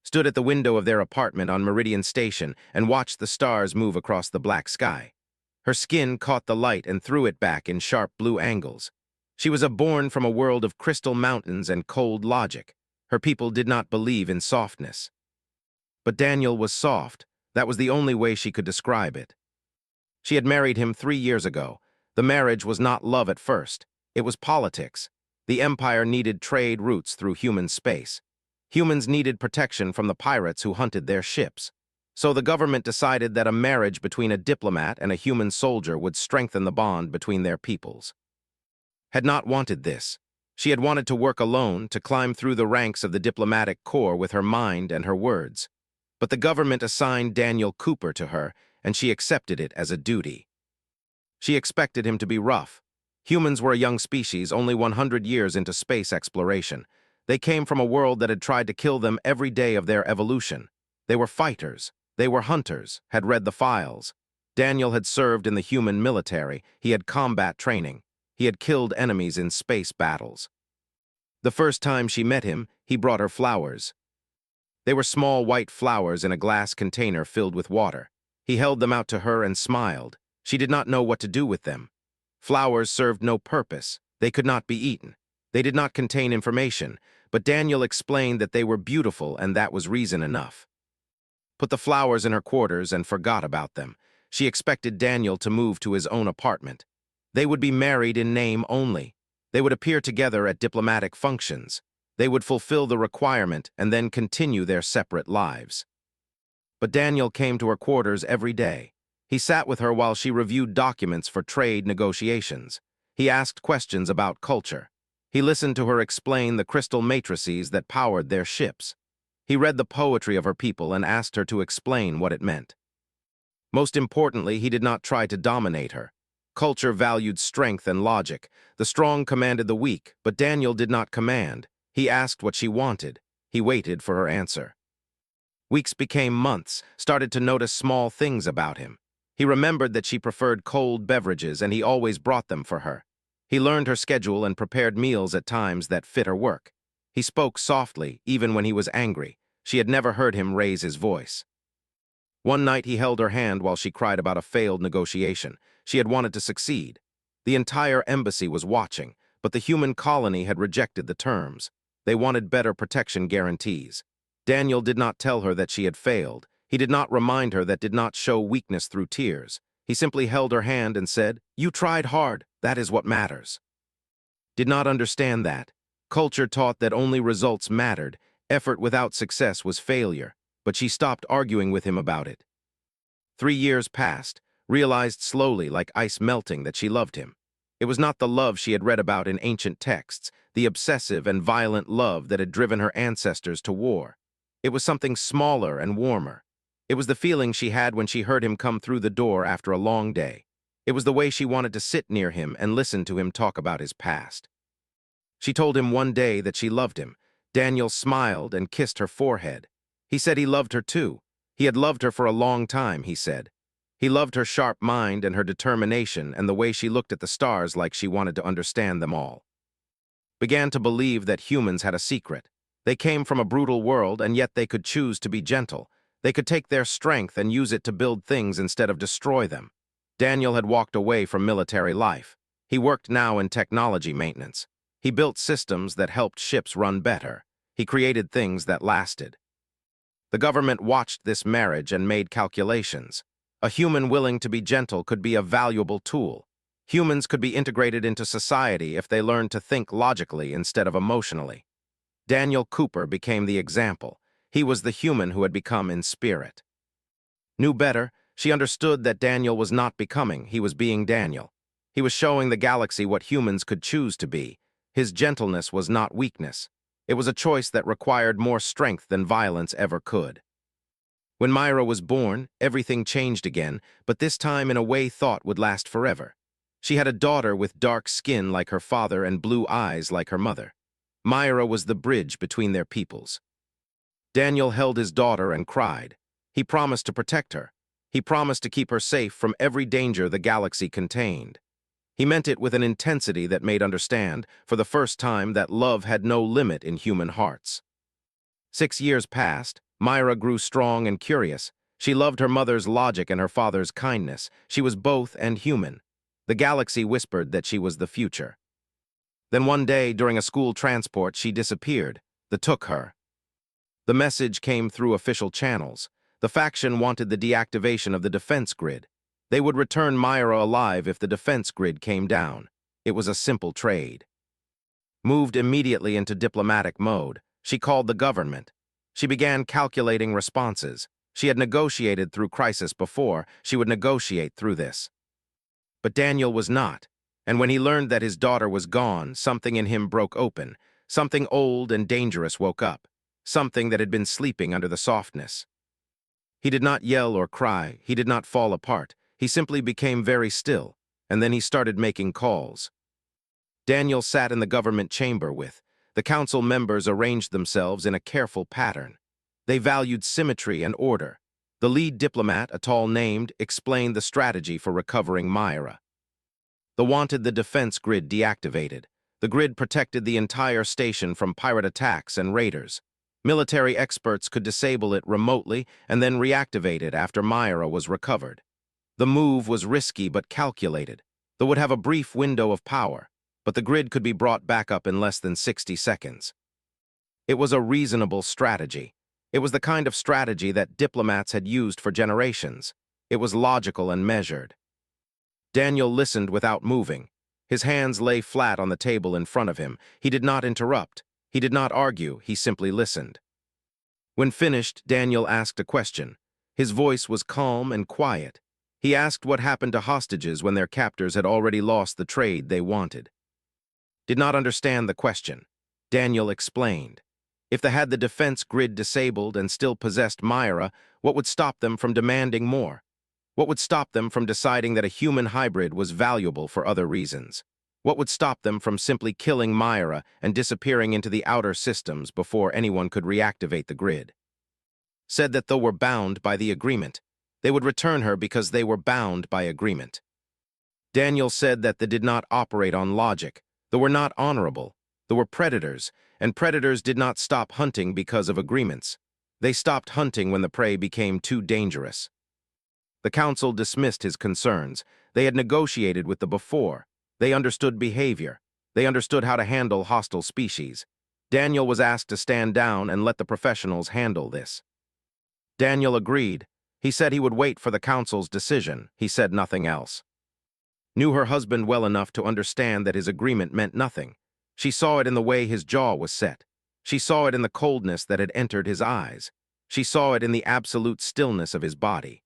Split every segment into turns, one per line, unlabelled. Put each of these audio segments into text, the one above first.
stood at the window of their apartment on Meridian Station and watched the stars move across the black sky. Her skin caught the light and threw it back in sharp blue angles. She was born from a world of crystal mountains and cold logic. Her people did not believe in softness. But Daniel was soft. That was the only way she could describe it. She had married him 3 years ago. The marriage was not love at first. It was politics. The empire needed trade routes through human space. Humans needed protection from the pirates who hunted their ships. So the government decided that a marriage between a diplomat and a human soldier would strengthen the bond between their peoples. Had not wanted this. She had wanted to work alone, to climb through the ranks of the diplomatic corps with her mind and her words. But the government assigned Daniel Cooper to her, and she accepted it as a duty. She expected him to be rough. Humans were a young species, only 100 years into space exploration. They came from a world that had tried to kill them every day of their evolution. They were fighters. They were hunters, had read the files. Daniel had served in the human military. He had combat training. He had killed enemies in space battles. The first time she met him, he brought her flowers. They were small white flowers in a glass container filled with water. He held them out to her and smiled. She did not know what to do with them. Flowers served no purpose. They could not be eaten. They did not contain information, but Daniel explained that they were beautiful and that was reason enough. Put the flowers in her quarters and forgot about them. She expected Daniel to move to his own apartment. They would be married in name only. They would appear together at diplomatic functions. They would fulfill the requirement and then continue their separate lives. But Daniel came to her quarters every day. He sat with her while she reviewed documents for trade negotiations. He asked questions about culture. He listened to her explain the crystal matrices that powered their ships. He read the poetry of her people and asked her to explain what it meant. Most importantly, he did not try to dominate her. Culture valued strength and logic. The strong commanded the weak, but Daniel did not command. He asked what she wanted. He waited for her answer. Weeks became months, started to notice small things about him. He remembered that she preferred cold beverages and he always brought them for her. He learned her schedule and prepared meals at times that fit her work. He spoke softly, even when he was angry. She had never heard him raise his voice. One night he held her hand while she cried about a failed negotiation. She had wanted to succeed. The entire embassy was watching, but the human colony had rejected the terms. They wanted better protection guarantees. Daniel did not tell her that she had failed. He did not remind her that did not show weakness through tears. He simply held her hand and said, "You tried hard. That is what matters." Did not understand that. Culture taught that only results mattered. Effort without success was failure, but she stopped arguing with him about it. 3 years passed, realized slowly, like ice melting, that she loved him. It was not the love she had read about in ancient texts, the obsessive and violent love that had driven her ancestors to war. It was something smaller and warmer. It was the feeling she had when she heard him come through the door after a long day. It was the way she wanted to sit near him and listen to him talk about his past. She told him one day that she loved him. Daniel smiled and kissed her forehead. He said he loved her too. He had loved her for a long time, he said. He loved her sharp mind and her determination and the way she looked at the stars like she wanted to understand them all. Began to believe that humans had a secret. They came from a brutal world and yet they could choose to be gentle. They could take their strength and use it to build things instead of destroy them. Daniel had walked away from military life. He worked now in technology maintenance. He built systems that helped ships run better. He created things that lasted. The government watched this marriage and made calculations. A human willing to be gentle could be a valuable tool. Humans could be integrated into society if they learned to think logically instead of emotionally. Daniel Cooper became the example. He was the human who had become in spirit. Knew better, she understood that Daniel was not becoming, he was being Daniel. He was showing the galaxy what humans could choose to be. His gentleness was not weakness. It was a choice that required more strength than violence ever could. When Myra was born, everything changed again, but this time in a way thought would last forever. She had a daughter with dark skin like her father and blue eyes like her mother. Myra was the bridge between their peoples. Daniel held his daughter and cried. He promised to protect her. He promised to keep her safe from every danger the galaxy contained. He meant it with an intensity that made understand, for the first time, that love had no limit in human hearts. 6 years passed. Myra grew strong and curious. She loved her mother's logic and her father's kindness. She was both and human. The galaxy whispered that she was the future. Then one day, during a school transport, she disappeared. They took her. The message came through official channels. The faction wanted the deactivation of the defense grid. They would return Myra alive if the defense grid came down. It was a simple trade. Moved immediately into diplomatic mode, she called the government. She began calculating responses. She had negotiated through crisis before. She would negotiate through this. But Daniel was not. And when he learned that his daughter was gone, something in him broke open. Something old and dangerous woke up. Something that had been sleeping under the softness. He did not yell or cry. He did not fall apart. He simply became very still, and then he started making calls. Daniel sat in the government chamber with. The council members arranged themselves in a careful pattern. They valued symmetry and order. The lead diplomat, a tall named, explained the strategy for recovering Myra. They wanted the defense grid deactivated. The grid protected the entire station from pirate attacks and raiders. Military experts could disable it remotely and then reactivate it after Myra was recovered. The move was risky but calculated. They would have a brief window of power, but the grid could be brought back up in less than 60 seconds. It was a reasonable strategy. It was the kind of strategy that diplomats had used for generations. It was logical and measured. Daniel listened without moving. His hands lay flat on the table in front of him. He did not interrupt. He did not argue. He simply listened. When finished, Daniel asked a question. His voice was calm and quiet. He asked what happened to hostages when their captors had already lost the trade they wanted. Did not understand the question. Daniel explained. If they had the defense grid disabled and still possessed Myra, what would stop them from demanding more? What would stop them from deciding that a human hybrid was valuable for other reasons? What would stop them from simply killing Myra and disappearing into the outer systems before anyone could reactivate the grid? Said that they were bound by the agreement. They would return her because they were bound by agreement. Daniel said that they did not operate on logic. They were not honorable. They were predators, and predators did not stop hunting because of agreements. They stopped hunting when the prey became too dangerous. The council dismissed his concerns. They had negotiated with the before. They understood behavior. They understood how to handle hostile species. Daniel was asked to stand down and let the professionals handle this. Daniel agreed. He said he would wait for the council's decision. He said nothing else. Knew her husband well enough to understand that his agreement meant nothing. She saw it in the way his jaw was set. She saw it in the coldness that had entered his eyes. She saw it in the absolute stillness of his body.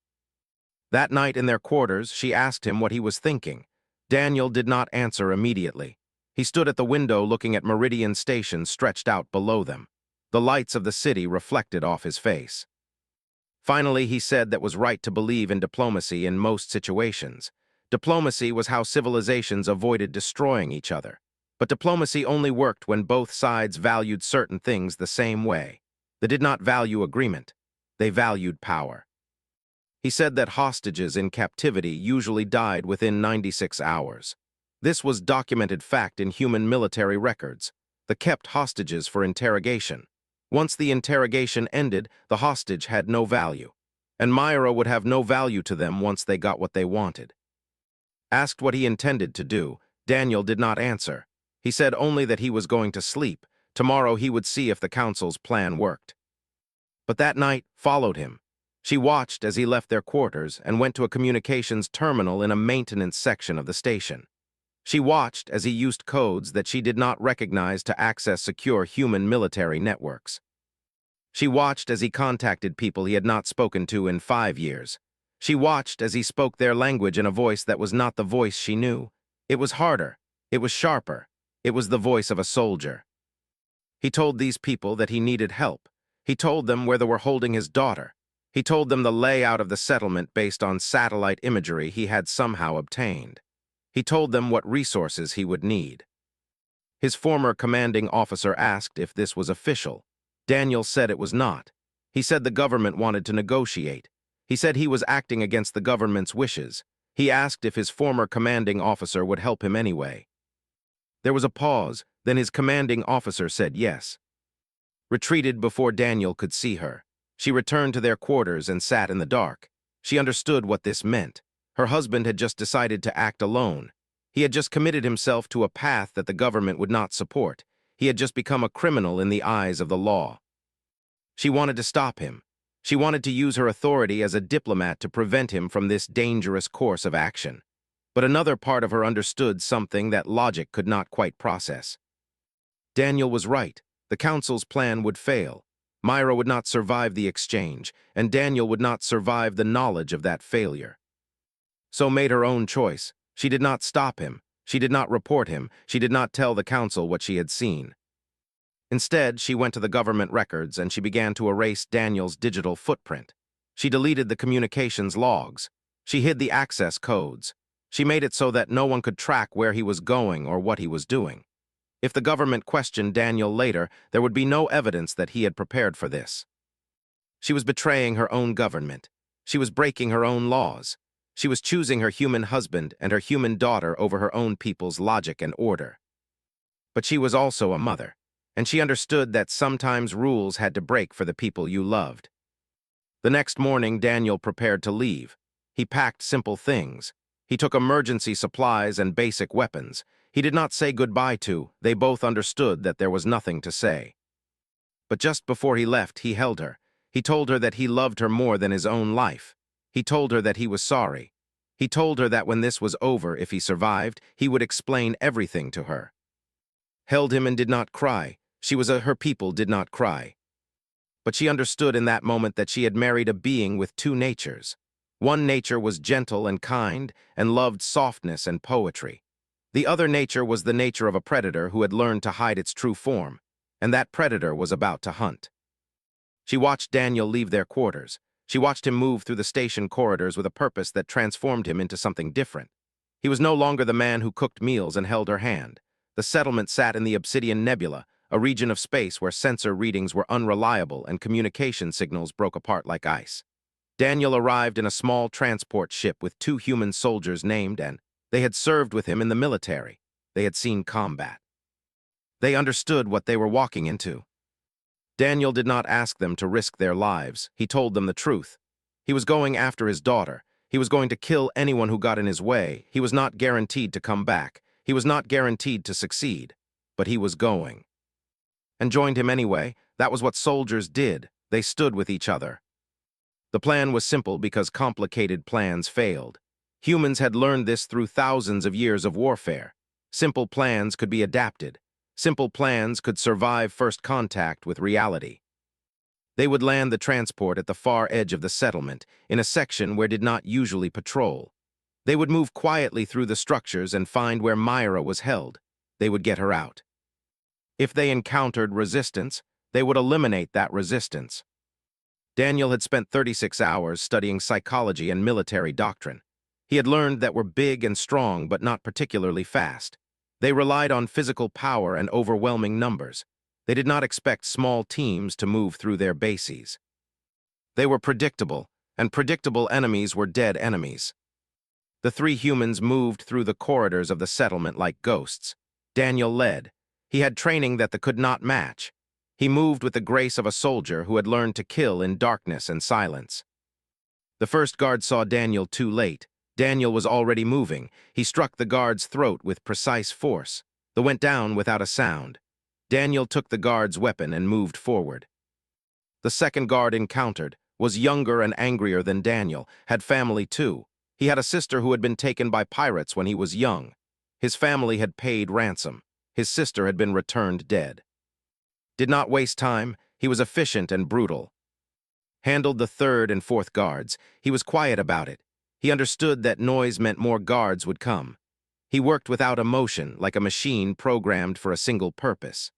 That night in their quarters, she asked him what he was thinking. Daniel did not answer immediately. He stood at the window looking at Meridian Station stretched out below them. The lights of the city reflected off his face. Finally, he said that was right to believe in diplomacy in most situations. Diplomacy was how civilizations avoided destroying each other. But diplomacy only worked when both sides valued certain things the same way. They did not value agreement. They valued power. He said that hostages in captivity usually died within 96 hours. This was documented fact in human military records. They kept hostages for interrogation. Once the interrogation ended, the hostage had no value. And Myra would have no value to them once they got what they wanted. Asked what he intended to do, Daniel did not answer. He said only that he was going to sleep. Tomorrow he would see if the council's plan worked. But that night followed him. She watched as he left their quarters and went to a communications terminal in a maintenance section of the station. She watched as he used codes that she did not recognize to access secure human military networks. She watched as he contacted people he had not spoken to in 5 years. She watched as he spoke their language in a voice that was not the voice she knew. It was harder. It was sharper. It was the voice of a soldier. He told these people that he needed help. He told them where they were holding his daughter. He told them the layout of the settlement based on satellite imagery he had somehow obtained. He told them what resources he would need. His former commanding officer asked if this was official. Daniel said it was not. He said the government wanted to negotiate. He said he was acting against the government's wishes. He asked if his former commanding officer would help him anyway. There was a pause, then his commanding officer said yes. Retreated before Daniel could see her. She returned to their quarters and sat in the dark. She understood what this meant. Her husband had just decided to act alone. He had just committed himself to a path that the government would not support. He had just become a criminal in the eyes of the law. She wanted to stop him. She wanted to use her authority as a diplomat to prevent him from this dangerous course of action. But another part of her understood something that logic could not quite process. Daniel was right. The council's plan would fail. Myra would not survive the exchange, and Daniel would not survive the knowledge of that failure. So made her own choice. She did not stop him. She did not report him. She did not tell the council what she had seen. Instead, she went to the government records and she began to erase Daniel's digital footprint. She deleted the communications logs. She hid the access codes. She made it so that no one could track where he was going or what he was doing. If the government questioned Daniel later, there would be no evidence that he had prepared for this. She was betraying her own government. She was breaking her own laws. She was choosing her human husband and her human daughter over her own people's logic and order. But she was also a mother, and she understood that sometimes rules had to break for the people you loved. The next morning, Daniel prepared to leave. He packed simple things. He took emergency supplies and basic weapons. He did not say goodbye to. They both understood that there was nothing to say. But just before he left, he held her. He told her that he loved her more than his own life. He told her that he was sorry. He told her that when this was over, if he survived, he would explain everything to her. Held him and did not cry. Her people did not cry. But she understood in that moment that she had married a being with two natures. One nature was gentle and kind and loved softness and poetry. The other nature was the nature of a predator who had learned to hide its true form, and that predator was about to hunt. She watched Daniel leave their quarters. She watched him move through the station corridors with a purpose that transformed him into something different. He was no longer the man who cooked meals and held her hand. The settlement sat in the Obsidian Nebula, a region of space where sensor readings were unreliable and communication signals broke apart like ice. Daniel arrived in a small transport ship with two human soldiers named, and they had served with him in the military. They had seen combat. They understood what they were walking into. Daniel did not ask them to risk their lives. He told them the truth. He was going after his daughter. He was going to kill anyone who got in his way. He was not guaranteed to come back. He was not guaranteed to succeed. But he was going. And joined him anyway. That was what soldiers did. They stood with each other. The plan was simple because complicated plans failed. Humans had learned this through thousands of years of warfare. Simple plans could be adapted. Simple plans could survive first contact with reality. They would land the transport at the far edge of the settlement, in a section where did not usually patrol. They would move quietly through the structures and find where Myra was held. They would get her out. If they encountered resistance, they would eliminate that resistance. Daniel had spent 36 hours studying psychology and military doctrine. He had learned that were big and strong but not particularly fast. They relied on physical power and overwhelming numbers. They did not expect small teams to move through their bases. They were predictable, and predictable enemies were dead enemies. The three humans moved through the corridors of the settlement like ghosts. Daniel led. He had training that they could not match. He moved with the grace of a soldier who had learned to kill in darkness and silence. The first guard saw Daniel too late. Daniel was already moving. He struck the guard's throat with precise force. The went down without a sound. Daniel took the guard's weapon and moved forward. The second guard encountered, was younger and angrier than Daniel, had family too. He had a sister who had been taken by pirates when he was young. His family had paid ransom. His sister had been returned dead. Did not waste time. He was efficient and brutal. Handled the third and fourth guards. He was quiet about it. He understood that noise meant more guards would come. He worked without emotion, like a machine programmed for a single purpose.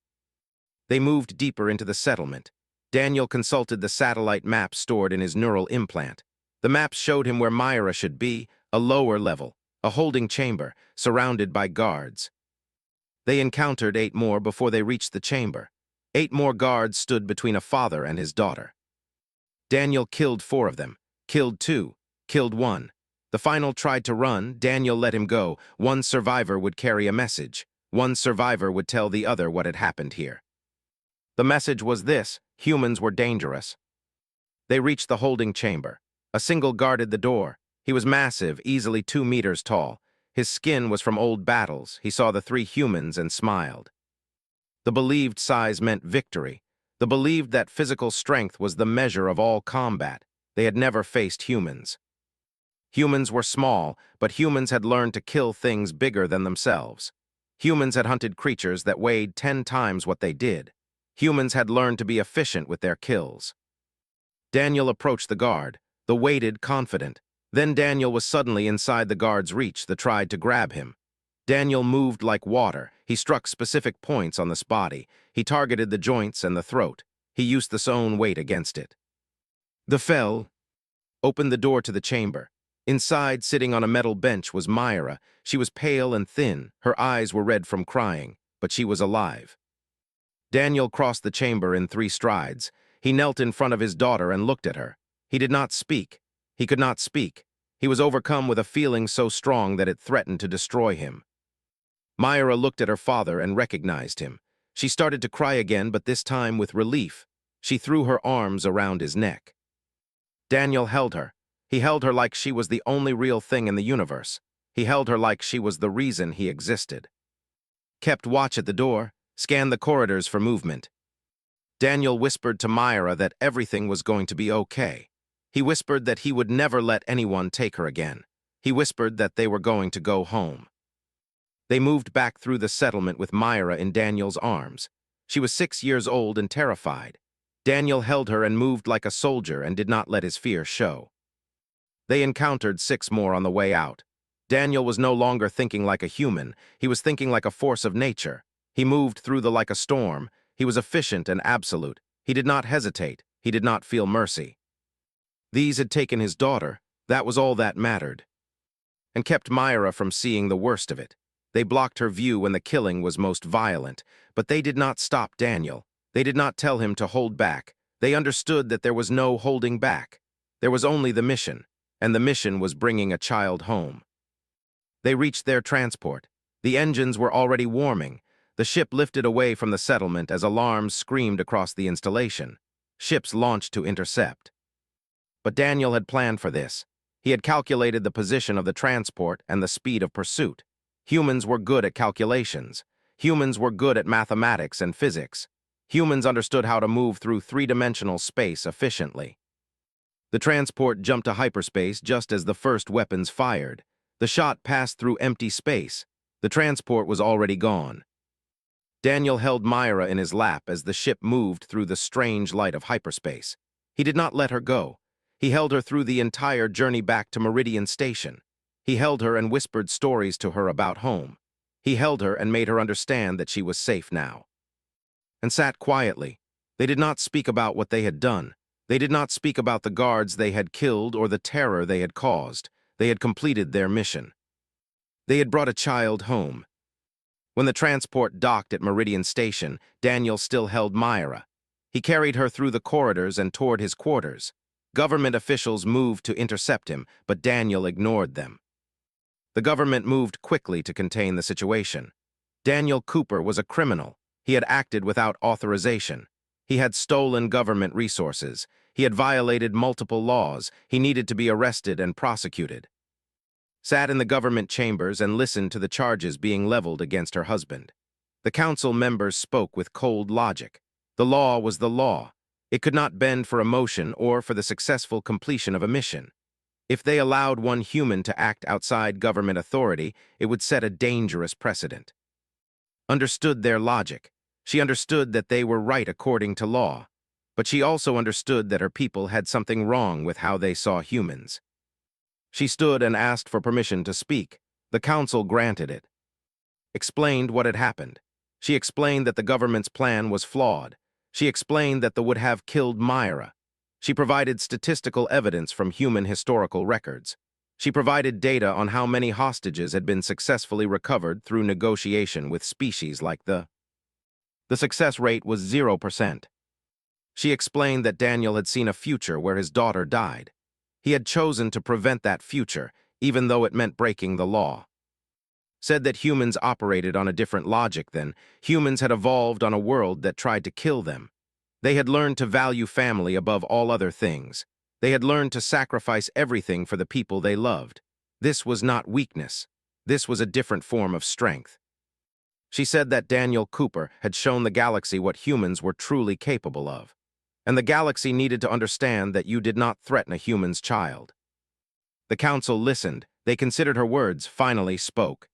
They moved deeper into the settlement. Daniel consulted the satellite map stored in his neural implant. The maps showed him where Myra should be, a lower level, a holding chamber, surrounded by guards. They encountered 8 more before they reached the chamber. 8 more guards stood between a father and his daughter. Daniel killed 4 of them, killed 2, killed 1. The final tried to run. Daniel let him go. One survivor would carry a message. One survivor would tell the other what had happened here. The message was this: humans were dangerous. They reached the holding chamber. A single guarded the door. He was massive, easily 2 meters tall. His skin was from old battles. He saw the 3 humans and smiled. The believed size meant victory. The believed that physical strength was the measure of all combat. They had never faced humans. Humans were small, but humans had learned to kill things bigger than themselves. Humans had hunted creatures that weighed 10 times what they did. Humans had learned to be efficient with their kills. Daniel approached the guard, the weighted, confident. Then Daniel was suddenly inside the guard's reach that tried to grab him. Daniel moved like water. He struck specific points on this body. He targeted the joints and the throat. He used his own weight against it. The fell opened the door to the chamber. Inside, sitting on a metal bench, was Myra. She was pale and thin. Her eyes were red from crying, but she was alive. Daniel crossed the chamber in 3 strides. He knelt in front of his daughter and looked at her. He did not speak. He could not speak. He was overcome with a feeling so strong that it threatened to destroy him. Myra looked at her father and recognized him. She started to cry again, but this time with relief. She threw her arms around his neck. Daniel held her. He held her like she was the only real thing in the universe. He held her like she was the reason he existed. Kept watch at the door, scanned the corridors for movement. Daniel whispered to Myra that everything was going to be okay. He whispered that he would never let anyone take her again. He whispered that they were going to go home. They moved back through the settlement with Myra in Daniel's arms. She was 6 years old and terrified. Daniel held her and moved like a soldier and did not let his fear show. They encountered 6 more on the way out. Daniel was no longer thinking like a human. He was thinking like a force of nature. He moved through like a storm. He was efficient and absolute. He did not hesitate. He did not feel mercy. These had taken his daughter. That was all that mattered. And kept Myra from seeing the worst of it. They blocked her view when the killing was most violent, but they did not stop Daniel. They did not tell him to hold back. They understood that there was no holding back. There was only the mission, and the mission was bringing a child home. They reached their transport. The engines were already warming. The ship lifted away from the settlement as alarms screamed across the installation. Ships launched to intercept. But Daniel had planned for this. He had calculated the position of the transport and the speed of pursuit. Humans were good at calculations. Humans were good at mathematics and physics. Humans understood how to move through 3-dimensional space efficiently. The transport jumped to hyperspace just as the first weapons fired. The shot passed through empty space. The transport was already gone. Daniel held Myra in his lap as the ship moved through the strange light of hyperspace. He did not let her go. He held her through the entire journey back to Meridian Station. He held her and whispered stories to her about home. He held her and made her understand that she was safe now. And sat quietly. They did not speak about what they had done. They did not speak about the guards they had killed or the terror they had caused. They had completed their mission. They had brought a child home. When the transport docked at Meridian Station, Daniel still held Myra. He carried her through the corridors and toward his quarters. Government officials moved to intercept him, but Daniel ignored them. The government moved quickly to contain the situation. Daniel Cooper was a criminal. He had acted without authorization. He had stolen government resources. He had violated multiple laws. He needed to be arrested and prosecuted. Sat in the government chambers and listened to the charges being leveled against her husband. The council members spoke with cold logic. The law was the law. It could not bend for emotion or for the successful completion of a mission. If they allowed one human to act outside government authority, it would set a dangerous precedent. Understood their logic. She understood that they were right according to law, but she also understood that her people had something wrong with how they saw humans. She stood and asked for permission to speak. The council granted it. Explained what had happened. She explained that the government's plan was flawed. She explained that they would have killed Myra. She provided statistical evidence from human historical records. She provided data on how many hostages had been successfully recovered through negotiation with species like the success rate was 0%. She explained that Daniel had seen a future where his daughter died. He had chosen to prevent that future, even though it meant breaking the law. Said that humans operated on a different logic than humans had evolved on a world that tried to kill them. They had learned to value family above all other things. They had learned to sacrifice everything for the people they loved. This was not weakness. This was a different form of strength. She said that Daniel Cooper had shown the galaxy what humans were truly capable of. And the galaxy needed to understand that you did not threaten a human's child. The council listened. They considered her words, finally spoke.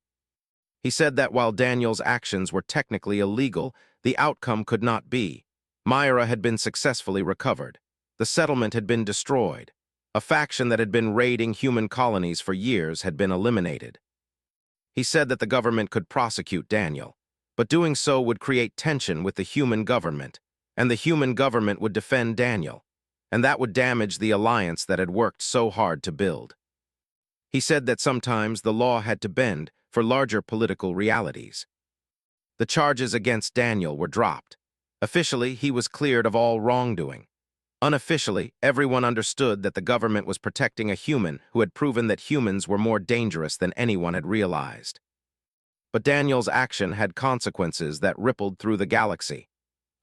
He said that while Daniel's actions were technically illegal, the outcome could not be. Myra had been successfully recovered. The settlement had been destroyed. A faction that had been raiding human colonies for years had been eliminated. He said that the government could prosecute Daniel, but doing so would create tension with the human government, and the human government would defend Daniel, and that would damage the alliance that had worked so hard to build. He said that sometimes the law had to bend for larger political realities. The charges against Daniel were dropped. Officially, he was cleared of all wrongdoing. Unofficially, everyone understood that the government was protecting a human who had proven that humans were more dangerous than anyone had realized. But Daniel's action had consequences that rippled through the galaxy.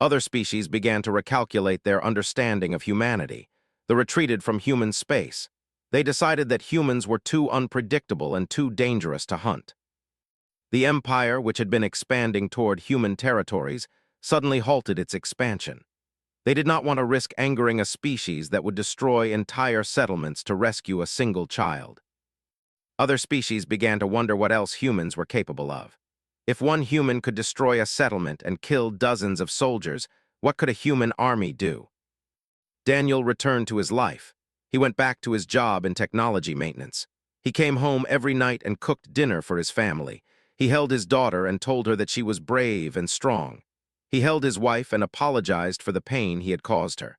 Other species began to recalculate their understanding of humanity. They retreated from human space. They decided that humans were too unpredictable and too dangerous to hunt. The empire, which had been expanding toward human territories, suddenly halted its expansion. They did not want to risk angering a species that would destroy entire settlements to rescue a single child. Other species began to wonder what else humans were capable of. If one human could destroy a settlement and kill dozens of soldiers, what could a human army do? Daniel returned to his life. He went back to his job in technology maintenance. He came home every night and cooked dinner for his family. He held his daughter and told her that she was brave and strong. He held his wife and apologized for the pain he had caused her.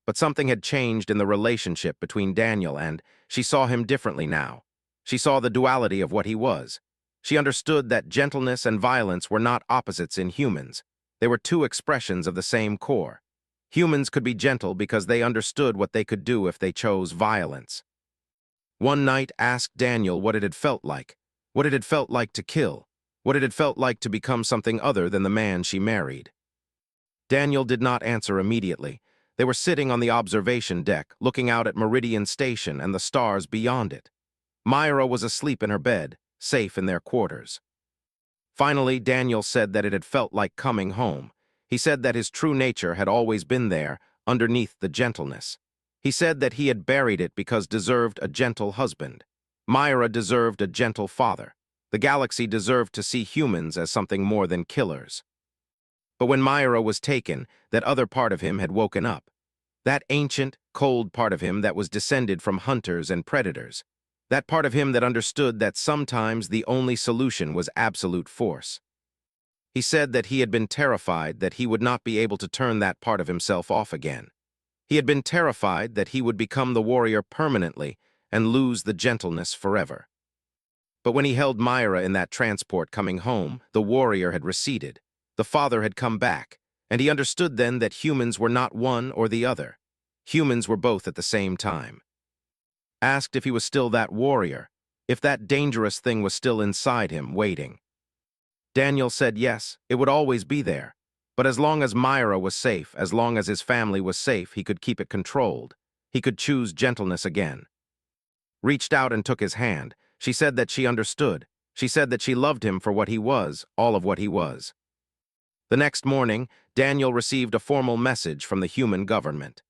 But something had changed in the relationship between Daniel and she saw him differently now. She saw the duality of what he was. She understood that gentleness and violence were not opposites in humans. They were two expressions of the same core. Humans could be gentle because they understood what they could do if they chose violence. One night asked Daniel what it had felt like to kill, what it had felt like to become something other than the man she married. Daniel did not answer immediately. They were sitting on the observation deck, looking out at Meridian Station and the stars beyond it. Myra was asleep in her bed, safe in their quarters. Finally, Daniel said that it had felt like coming home. He said that his true nature had always been there, underneath the gentleness. He said that he had buried it because deserved a gentle husband. Myra deserved a gentle father. The galaxy deserved to see humans as something more than killers. But when Myra was taken, that other part of him had woken up. That ancient, cold part of him that was descended from hunters and predators. That part of him that understood that sometimes the only solution was absolute force. He said that he had been terrified that he would not be able to turn that part of himself off again. He had been terrified that he would become the warrior permanently and lose the gentleness forever. But when he held Myra in that transport coming home, the warrior had receded. The father had come back, and he understood then that humans were not one or the other. Humans were both at the same time. Asked if he was still that warrior, if that dangerous thing was still inside him, waiting. Daniel said yes, it would always be there. But as long as Myra was safe, as long as his family was safe, he could keep it controlled. He could choose gentleness again. Reached out and took his hand. She said that she understood. She said that she loved him for what he was, all of what he was. The next morning, Daniel received a formal message from the human government.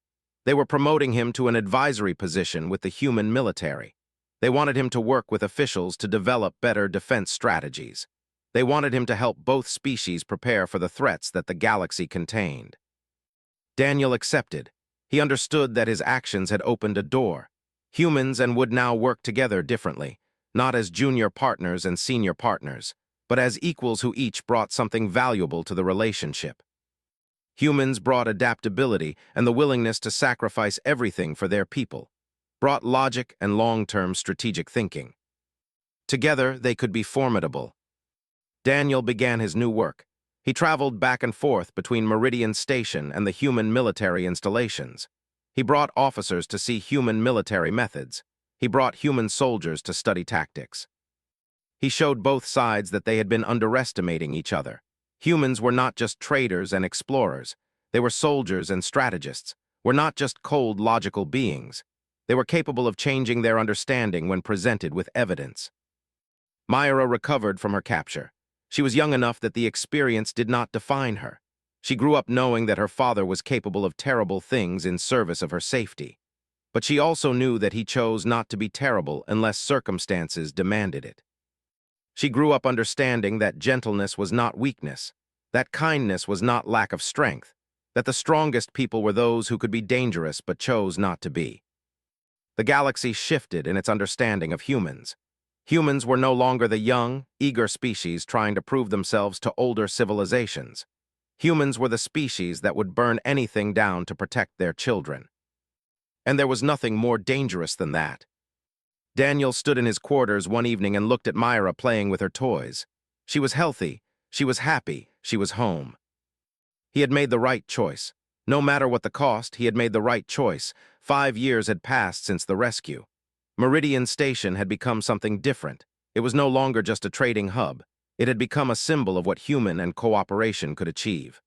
They were promoting him to an advisory position with the human military. They wanted him to work with officials to develop better defense strategies. They wanted him to help both species prepare for the threats that the galaxy contained. Daniel accepted. He understood that his actions had opened a door. Humans and would now work together differently, not as junior partners and senior partners, but as equals who each brought something valuable to the relationship. Humans brought adaptability and the willingness to sacrifice everything for their people, brought logic and long-term strategic thinking. Together, they could be formidable. Daniel began his new work. He traveled back and forth between Meridian Station and the human military installations. He brought officers to see human military methods. He brought human soldiers to study tactics. He showed both sides that they had been underestimating each other. Humans were not just traders and explorers. They were soldiers and strategists, were not just cold, logical beings. They were capable of changing their understanding when presented with evidence. Myra recovered from her capture. She was young enough that the experience did not define her. She grew up knowing that her father was capable of terrible things in service of her safety. But she also knew that he chose not to be terrible unless circumstances demanded it. She grew up understanding that gentleness was not weakness, that kindness was not lack of strength, that the strongest people were those who could be dangerous but chose not to be. The galaxy shifted in its understanding of humans. Humans were no longer the young, eager species trying to prove themselves to older civilizations. Humans were the species that would burn anything down to protect their children. And there was nothing more dangerous than that. Daniel stood in his quarters one evening and looked at Myra playing with her toys. She was healthy, she was happy, she was home. He had made the right choice. No matter what the cost, he had made the right choice. 5 years had passed since the rescue. Meridian Station had become something different. It was no longer just a trading hub. It had become a symbol of what human and cooperation could achieve.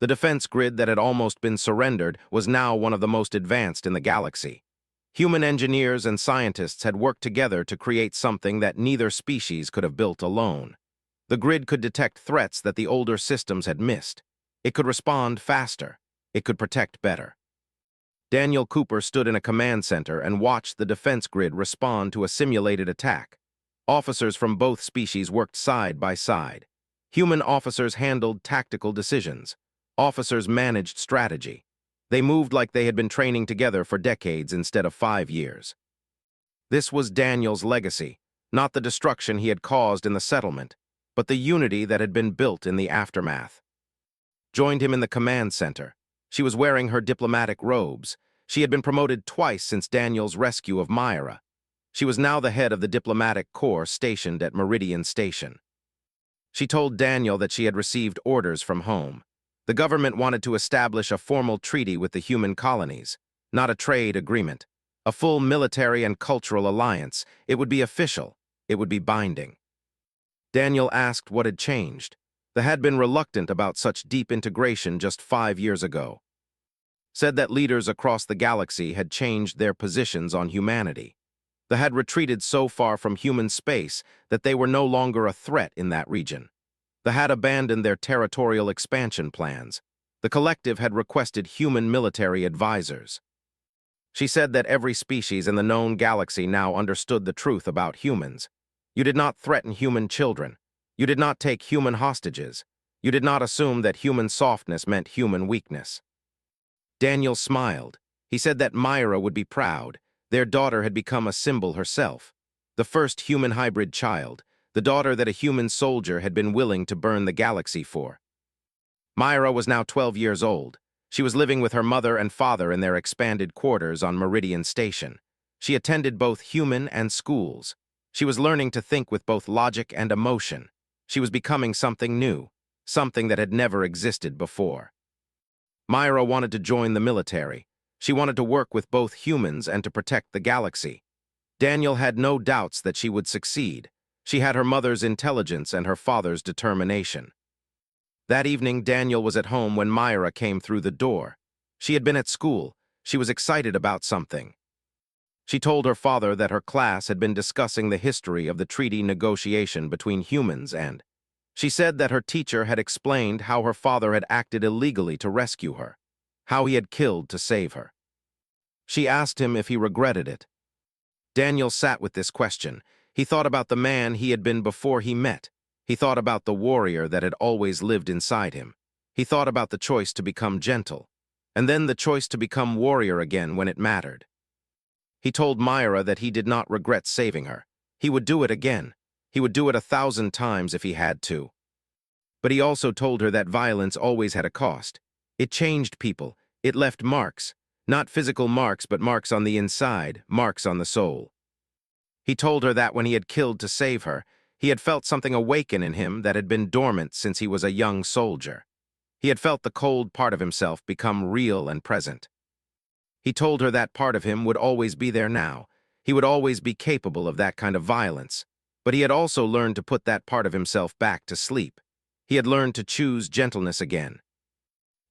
The defense grid that had almost been surrendered was now one of the most advanced in the galaxy. Human engineers and scientists had worked together to create something that neither species could have built alone. The grid could detect threats that the older systems had missed. It could respond faster. It could protect better. Daniel Cooper stood in a command center and watched the defense grid respond to a simulated attack. Officers from both species worked side by side. Human officers handled tactical decisions. Officers managed strategy. They moved like they had been training together for decades instead of 5 years. This was Daniel's legacy, not the destruction he had caused in the settlement, but the unity that had been built in the aftermath. Joined him in the command center. She was wearing her diplomatic robes. She had been promoted twice since Daniel's rescue of Myra. She was now the head of the diplomatic corps stationed at Meridian Station. She told Daniel that she had received orders from home. The government wanted to establish a formal treaty with the human colonies, not a trade agreement. A full military and cultural alliance. It would be official. It would be binding. Daniel asked what had changed. They had been reluctant about such deep integration just 5 years ago. Said that leaders across the galaxy had changed their positions on humanity. They had retreated so far from human space that they were no longer a threat in that region. They had abandoned their territorial expansion plans. The collective had requested human military advisors. She said that every species in the known galaxy now understood the truth about humans. You did not threaten human children. You did not take human hostages. You did not assume that human softness meant human weakness. Daniel smiled. He said that Myra would be proud. Their daughter had become a symbol herself. The first human hybrid child, the daughter that a human soldier had been willing to burn the galaxy for. Myra was now 12 years old. She was living with her mother and father in their expanded quarters on Meridian Station. She attended both human and schools. She was learning to think with both logic and emotion. She was becoming something new, something that had never existed before. Myra wanted to join the military. She wanted to work with both humans and to protect the galaxy. Daniel had no doubts that she would succeed. She had her mother's intelligence and her father's determination. That evening, Daniel was at home when Myra came through the door. She had been at school. She was excited about something. She told her father that her class had been discussing the history of the treaty negotiation between humans and... She said that her teacher had explained how her father had acted illegally to rescue her, how he had killed to save her. She asked him if he regretted it. Daniel sat with this question. He thought about the man he had been before he met. He thought about the warrior that had always lived inside him. He thought about the choice to become gentle, and then the choice to become warrior again when it mattered. He told Myra that he did not regret saving her. He would do it again. He would do it 1,000 times if he had to. But he also told her that violence always had a cost. It changed people. It left marks. Not physical marks, but marks on the inside, marks on the soul. He told her that when he had killed to save her, he had felt something awaken in him that had been dormant since he was a young soldier. He had felt the cold part of himself become real and present. He told her that part of him would always be there now. He would always be capable of that kind of violence. But he had also learned to put that part of himself back to sleep. He had learned to choose gentleness again.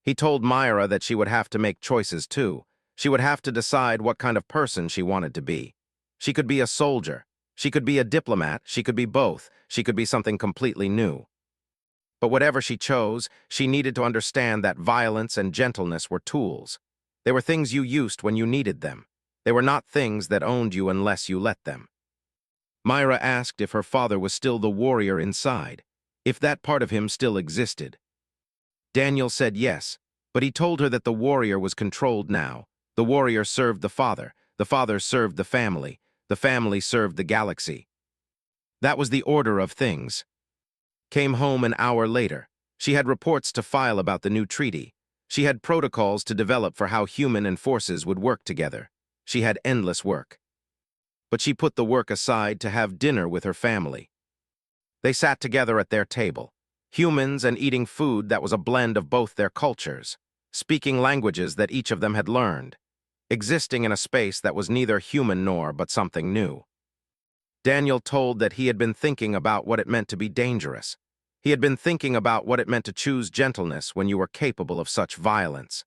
He told Myra that she would have to make choices too. She would have to decide what kind of person she wanted to be. She could be a soldier. She could be a diplomat. She could be both. She could be something completely new. But whatever she chose, she needed to understand that violence and gentleness were tools. They were things you used when you needed them. They were not things that owned you unless you let them. Myra asked if her father was still the warrior inside, if that part of him still existed. Daniel said yes, but he told her that the warrior was controlled now. The warrior served the father served the family served the galaxy. That was the order of things. Came home an hour later. She had reports to file about the new treaty. She had protocols to develop for how human and forces would work together. She had endless work. But she put the work aside to have dinner with her family. They sat together at their table, humans and eating food that was a blend of both their cultures, speaking languages that each of them had learned, existing in a space that was neither human nor but something new. Daniel told that he had been thinking about what it meant to be dangerous. He had been thinking about what it meant to choose gentleness when you were capable of such violence.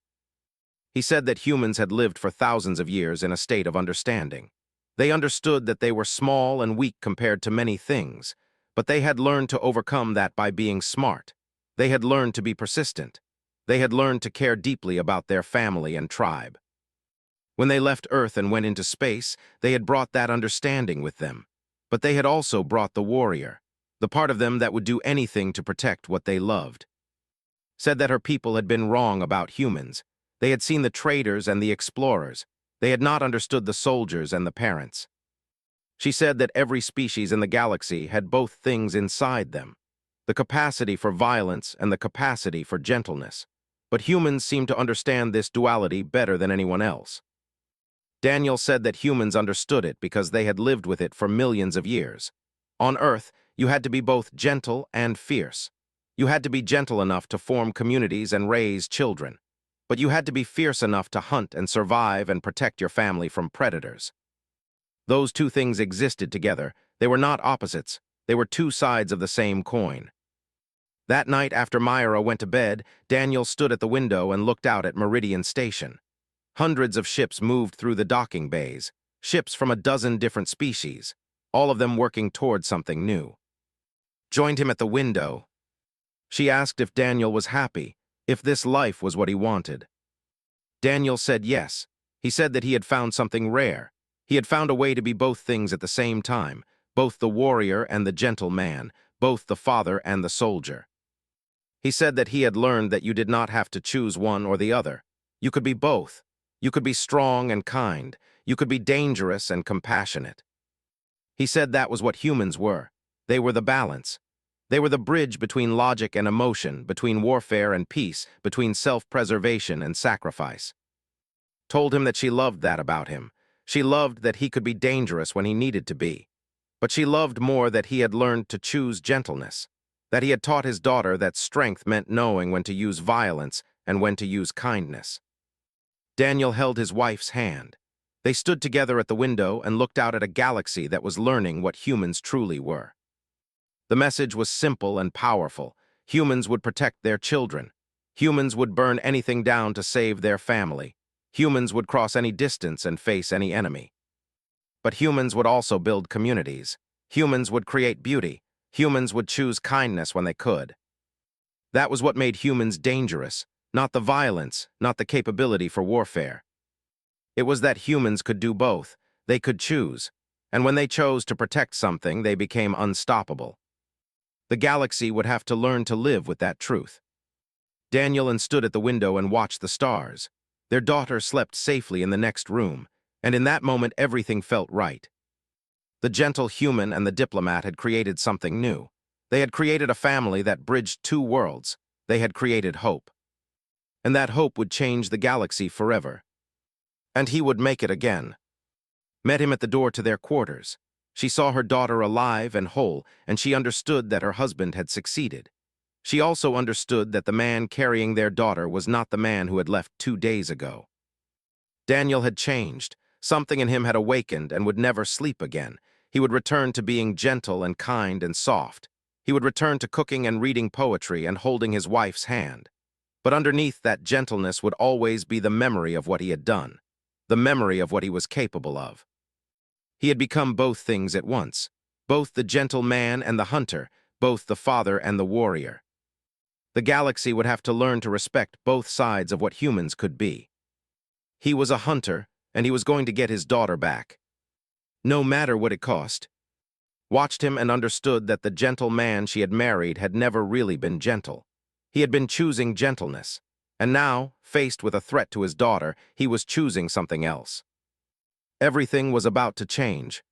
He said that humans had lived for thousands of years in a state of understanding. They understood that they were small and weak compared to many things, but they had learned to overcome that by being smart. They had learned to be persistent. They had learned to care deeply about their family and tribe. When they left Earth and went into space, they had brought that understanding with them. But they had also brought the warrior, the part of them that would do anything to protect what they loved. Said that her people had been wrong about humans. They had seen the traders and the explorers. They had not understood the soldiers and the parents. She said that every species in the galaxy had both things inside them, the capacity for violence and the capacity for gentleness. But humans seemed to understand this duality better than anyone else. Daniel said that humans understood it because they had lived with it for millions of years. On Earth, you had to be both gentle and fierce. You had to be gentle enough to form communities and raise children. But you had to be fierce enough to hunt and survive and protect your family from predators. Those two things existed together. They were not opposites. They were two sides of the same coin. That night after Myra went to bed, Daniel stood at the window and looked out at Meridian Station. Hundreds of ships moved through the docking bays, ships from a dozen different species, all of them working toward something new. Joined him at the window. She asked if Daniel was happy, if this life was what he wanted. Daniel said yes. He said that he had found something rare. He had found a way to be both things at the same time, both the warrior and the gentle man, both the father and the soldier. He said that he had learned that you did not have to choose one or the other. You could be both. You could be strong and kind. You could be dangerous and compassionate. He said that was what humans were. They were the balance. They were the bridge between logic and emotion, between warfare and peace, between self-preservation and sacrifice. Told him that she loved that about him. She loved that he could be dangerous when he needed to be. But she loved more that he had learned to choose gentleness, that he had taught his daughter that strength meant knowing when to use violence and when to use kindness. Daniel held his wife's hand. They stood together at the window and looked out at a galaxy that was learning what humans truly were. The message was simple and powerful. Humans would protect their children. Humans would burn anything down to save their family. Humans would cross any distance and face any enemy. But humans would also build communities. Humans would create beauty. Humans would choose kindness when they could. That was what made humans dangerous, not the violence, not the capability for warfare. It was that humans could do both. They could choose. And when they chose to protect something, they became unstoppable. The galaxy would have to learn to live with that truth. Daniel stood at the window and watched the stars. Their daughter slept safely in the next room, and in that moment everything felt right. The gentle human and the diplomat had created something new. They had created a family that bridged two worlds. They had created hope. And that hope would change the galaxy forever. And he would make it again. Met him at the door to their quarters. She saw her daughter alive and whole, and she understood that her husband had succeeded. She also understood that the man carrying their daughter was not the man who had left 2 days ago. Daniel had changed. Something in him had awakened and would never sleep again. He would return to being gentle and kind and soft. He would return to cooking and reading poetry and holding his wife's hand. But underneath that gentleness would always be the memory of what he had done, the memory of what he was capable of. He had become both things at once, both the gentle man and the hunter, both the father and the warrior. The galaxy would have to learn to respect both sides of what humans could be. He was a hunter, and he was going to get his daughter back. No matter what it cost. Watched him and understood that the gentle man she had married had never really been gentle. He had been choosing gentleness. And now, faced with a threat to his daughter, he was choosing something else. Everything was about to change.